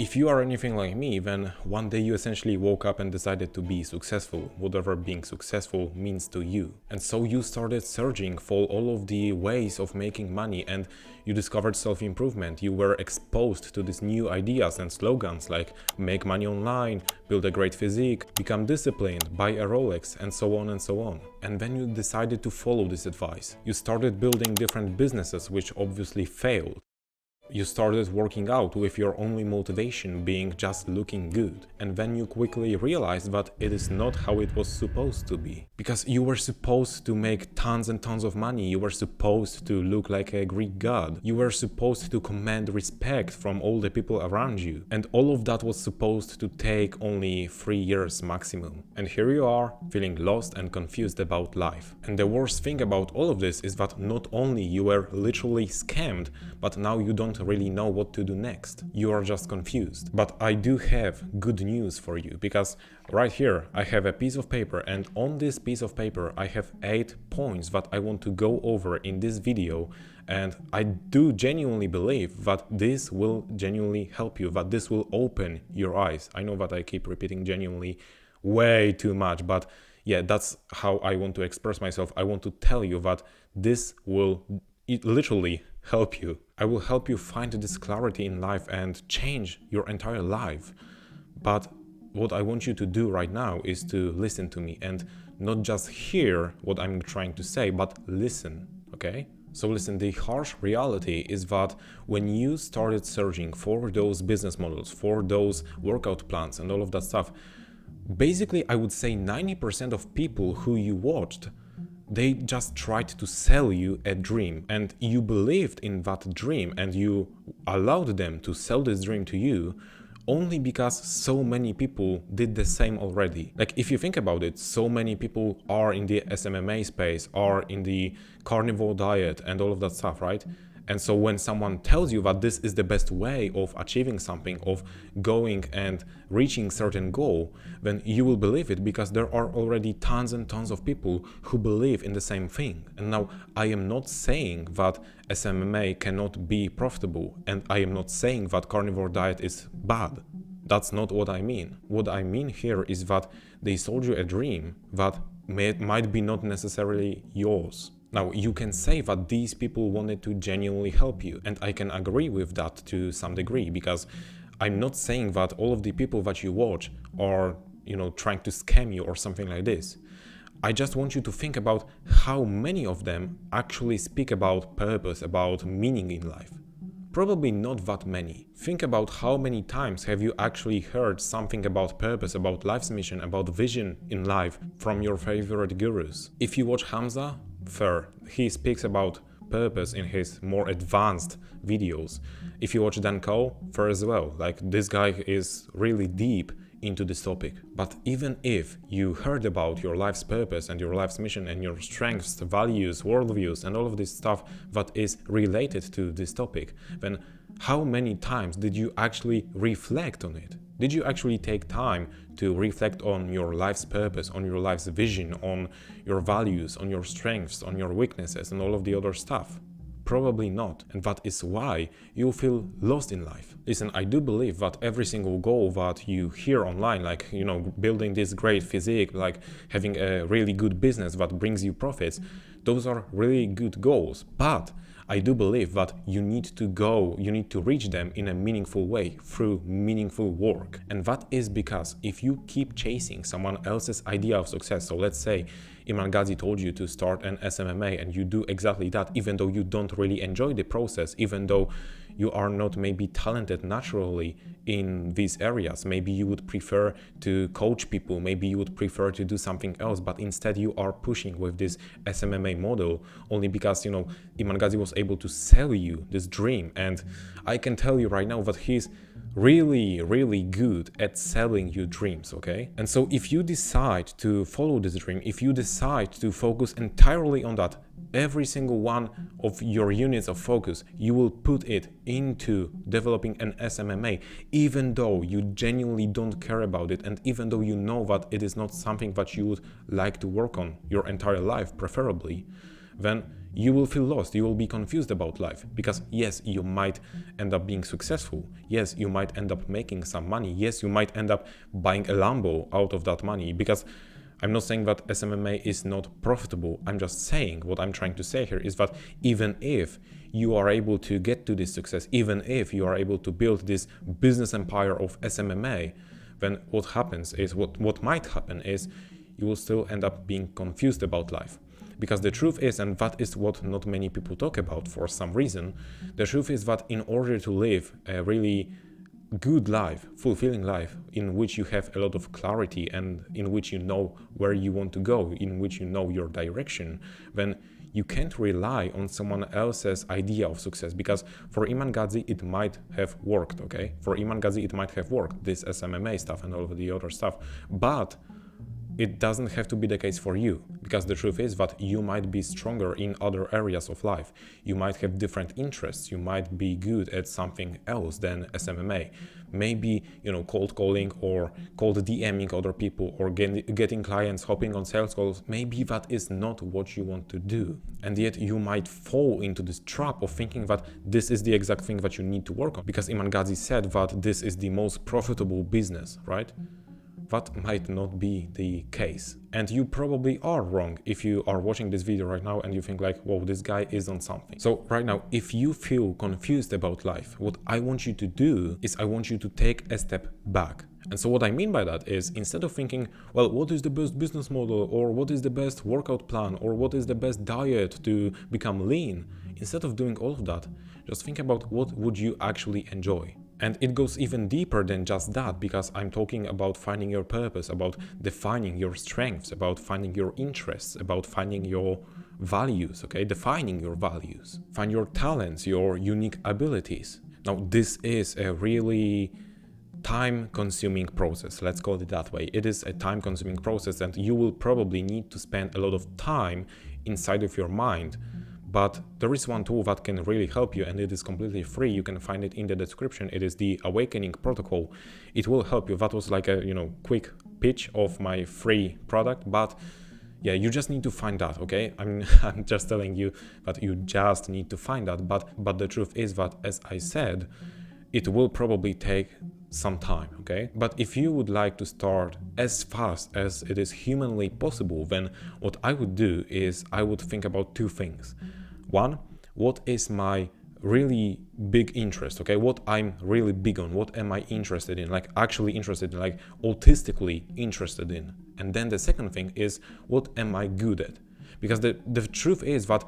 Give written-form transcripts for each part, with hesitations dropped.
if you are anything like me, then one day you essentially woke up and decided to be successful, whatever being successful means to you. And so you started searching for all of the ways of making money, and you discovered self-improvement. You were exposed to these new ideas and slogans like make money online, build a great physique, become disciplined, buy a Rolex, and so on and so on. And then you decided to follow this advice. You started building different businesses, which obviously failed. You started working out with your only motivation being just looking good. And then you quickly realized that it is not how it was supposed to be. Because you were supposed to make tons and tons of money. You were supposed to look like a Greek god. You were supposed to command respect from all the people around you. And all of that was supposed to take only 3 years maximum. And here you are, feeling lost and confused about life. And the worst thing about all of this is that not only you were literally scammed, but now you don't really know what to do next. You are just confused. But I do have good news for you, because right here I have a piece of paper, and on this piece of paper I have 8 points that I want to go over in this video, and I do genuinely believe that this will genuinely help you, that this will open your eyes. I know that I keep repeating genuinely way too much, but yeah, that's how I want to express myself. I want to tell you that this will literally help you. I will help you find this clarity in life and change your entire life. But what I want you to do right now is to listen to me and not just hear what I'm trying to say, but listen, okay? So listen, the harsh reality is that when you started searching for those business models, for those workout plans and all of that stuff, basically I would say 90% of people who you watched, they just tried to sell you a dream, and you believed in that dream and you allowed them to sell this dream to you only because so many people did the same already. Like, if you think about it, so many people are in the SMMA space, are in the carnivore diet and all of that stuff, right? And so when someone tells you that this is the best way of achieving something, of going and reaching certain goal, then you will believe it, because there are already tons and tons of people who believe in the same thing. And now, I am not saying that SMMA cannot be profitable, and I am not saying that carnivore diet is bad. That's not what I mean. What I mean here is that they sold you a dream that might be not necessarily yours. Now, you can say that these people wanted to genuinely help you, and I can agree with that to some degree, because I'm not saying that all of the people that you watch are, trying to scam you or something like this. I just want you to think about how many of them actually speak about purpose, about meaning in life. Probably not that many. Think about how many times have you actually heard something about purpose, about life's mission, about vision in life from your favorite gurus. If you watch Hamza, fair, he speaks about purpose in his more advanced videos. If you watch Dan Cole, fair as well. Like, this guy is really deep into this topic. But even if you heard about your life's purpose and your life's mission and your strengths, values, worldviews, and all of this stuff that is related to this topic, then how many times did you actually reflect on it? Did you actually take time to reflect on your life's purpose, on your life's vision, on your values, on your strengths, on your weaknesses, and all of the other stuff? Probably not, and that is why you feel lost in life. Listen, I do believe that every single goal that you hear online, like, building this great physique, like having a really good business that brings you profits, those are really good goals. But I do believe that you need to reach them in a meaningful way, through meaningful work. And that is because if you keep chasing someone else's idea of success, so let's say Imran Ghazi told you to start an SMMA and you do exactly that, even though you don't really enjoy the process, even though you are not maybe talented naturally in these areas, maybe you would prefer to coach people, maybe you would prefer to do something else, but instead you are pushing with this SMMA model only because, Imran Ghazi was able to sell you this dream. And I can tell you right now that he's really, really good at selling you dreams, okay? And so if you decide to follow this dream, if you decide to focus entirely on that, every single one of your units of focus, you will put it into developing an SMMA, even though you genuinely don't care about it, and even though you know that it is not something that you would like to work on your entire life, preferably, then you will feel lost, you will be confused about life, because yes, you might end up being successful, yes, you might end up making some money, yes, you might end up buying a Lambo out of that money, because I'm not saying that SMMA is not profitable. I'm just saying, what I'm trying to say here is that even if you are able to get to this success, even if you are able to build this business empire of SMMA, then what happens is, what might happen is, you will still end up being confused about life. Because the truth is, and that is what not many people talk about for some reason, the truth is that in order to live a really good life, fulfilling life, in which you have a lot of clarity and in which you know where you want to go, in which you know your direction, then you can't rely on someone else's idea of success. Because for Iman Gadzhi, it might have worked, okay? For Iman Gadzhi, it might have worked, this SMMA stuff and all of the other stuff. But it doesn't have to be the case for you, because the truth is that you might be stronger in other areas of life. You might have different interests. You might be good at something else than SMMA. Maybe, cold calling or cold DMing other people or getting clients, hopping on sales calls. Maybe that is not what you want to do. And yet you might fall into this trap of thinking that this is the exact thing that you need to work on, because Iman Gadzhi said that this is the most profitable business, right? That might not be the case. And you probably are wrong if you are watching this video right now and you think like, whoa, this guy is on something. So right now, if you feel confused about life, what I want you to do is I want you to take a step back. And so what I mean by that is, instead of thinking, well, what is the best business model, or what is the best workout plan, or what is the best diet to become lean, instead of doing all of that, just think about what would you actually enjoy. And it goes even deeper than just that, because I'm talking about finding your purpose, about defining your strengths, about finding your interests, about finding your values, okay? Defining your values. Find your talents, your unique abilities. Now, this is a really time-consuming process, let's call it that way. It is a time-consuming process, and you will probably need to spend a lot of time inside of your mind. But there is one tool that can really help you, and it is completely free. You can find it in the description. It is the Awakening Protocol. It will help you. That was like a quick pitch of my free product, but yeah, you just need to find that, okay? I'm just telling you that you just need to find that. But the truth is that, as I said, it will probably take some time, okay? But if you would like to start as fast as it is humanly possible, then what I would do is I would think about two things. One, what is my really big interest, okay? What I'm really big on, what am I interested in, like actually interested in, like autistically interested in. And then the second thing is, what am I good at? Because the truth is that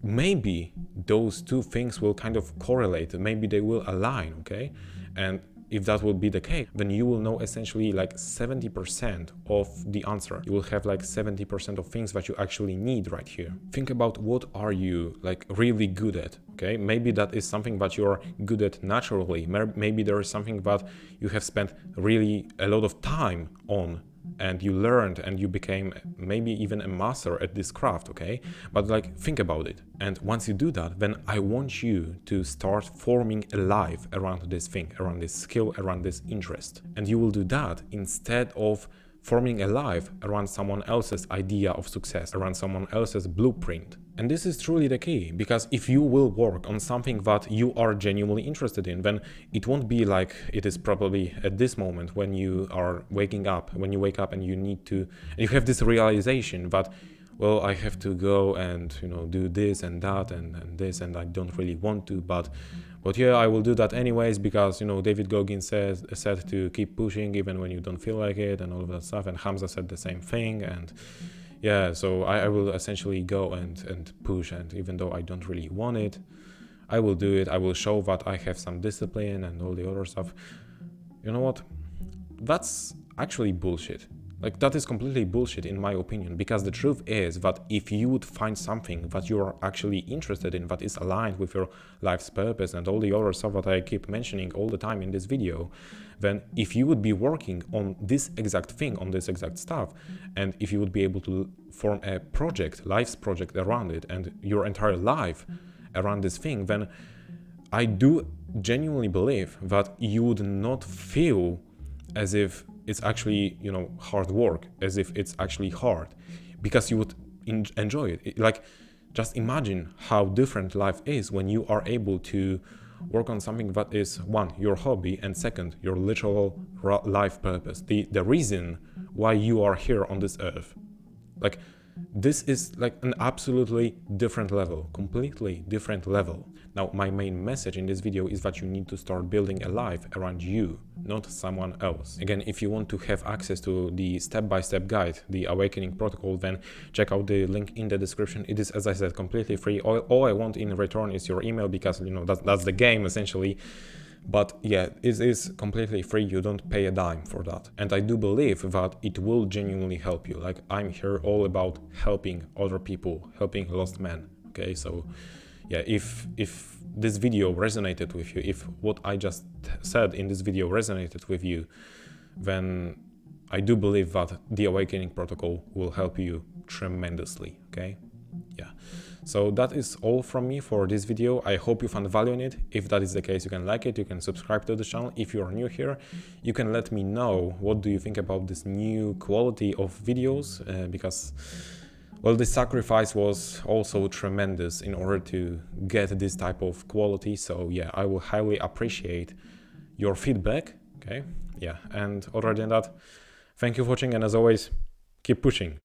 maybe those two things will kind of correlate, maybe they will align, okay? And if that will be the case, then you will know essentially like 70% of the answer. You will have like 70% of things that you actually need right here. Think about what are you like really good at, okay? Maybe that is something that you're good at naturally. Maybe there is something that you have spent really a lot of time on, and you learned and you became maybe even a master at this craft, okay? But like, think about it. And once you do that, then I want you to start forming a life around this thing, around this skill, around this interest. And you will do that instead of forming a life around someone else's idea of success, around someone else's blueprint. And this is truly the key, because if you will work on something that you are genuinely interested in, then it won't be like it is probably at this moment when you are waking up, when you wake up and you need to, and you have this realization that, well, I have to go and, do this and that and this, and I don't really want to, but yeah, I will do that anyways, because, David Goggins said to keep pushing even when you don't feel like it and all of that stuff. And Hamza said the same thing. And yeah, so I will essentially go and push. And even though I don't really want it, I will do it. I will show that I have some discipline and all the other stuff. You know what? That's actually bullshit. Like, that is completely bullshit in my opinion, because the truth is that if you would find something that you are actually interested in, that is aligned with your life's purpose and all the other stuff that I keep mentioning all the time in this video, then if you would be working on this exact thing, on this exact stuff, and if you would be able to form a project, life's project around it, and your entire life around this thing, then I do genuinely believe that you would not feel as if it's actually, hard work, as if it's actually hard, because you would enjoy it. Like, just imagine how different life is when you are able to work on something that is, one, your hobby, and second, your literal life purpose, the reason why you are here on this earth. Like, this is like an absolutely different level, completely different level. Now, my main message in this video is that you need to start building a life around you, not someone else. Again, if you want to have access to the step-by-step guide, the Awakening Protocol, then check out the link in the description. It is, as I said, completely free. All I want in return is your email, because, you know, that's the game, essentially. But yeah, it is completely free, you don't pay a dime for that. And I do believe that it will genuinely help you. Like, I'm here all about helping other people, helping lost men, okay? So yeah, if this video resonated with you, if what I just said in this video resonated with you, then I do believe that the Awakening Protocol will help you tremendously, okay? Yeah, so that is all from me for this video. I hope you found value in it. If that is the case, you can like it, you can subscribe to the channel. If you are new here, you can let me know what do you think about this new quality of videos, because, well, the sacrifice was also tremendous in order to get this type of quality. So yeah, I will highly appreciate your feedback, okay? Yeah, and other than that, thank you for watching, and as always, keep pushing.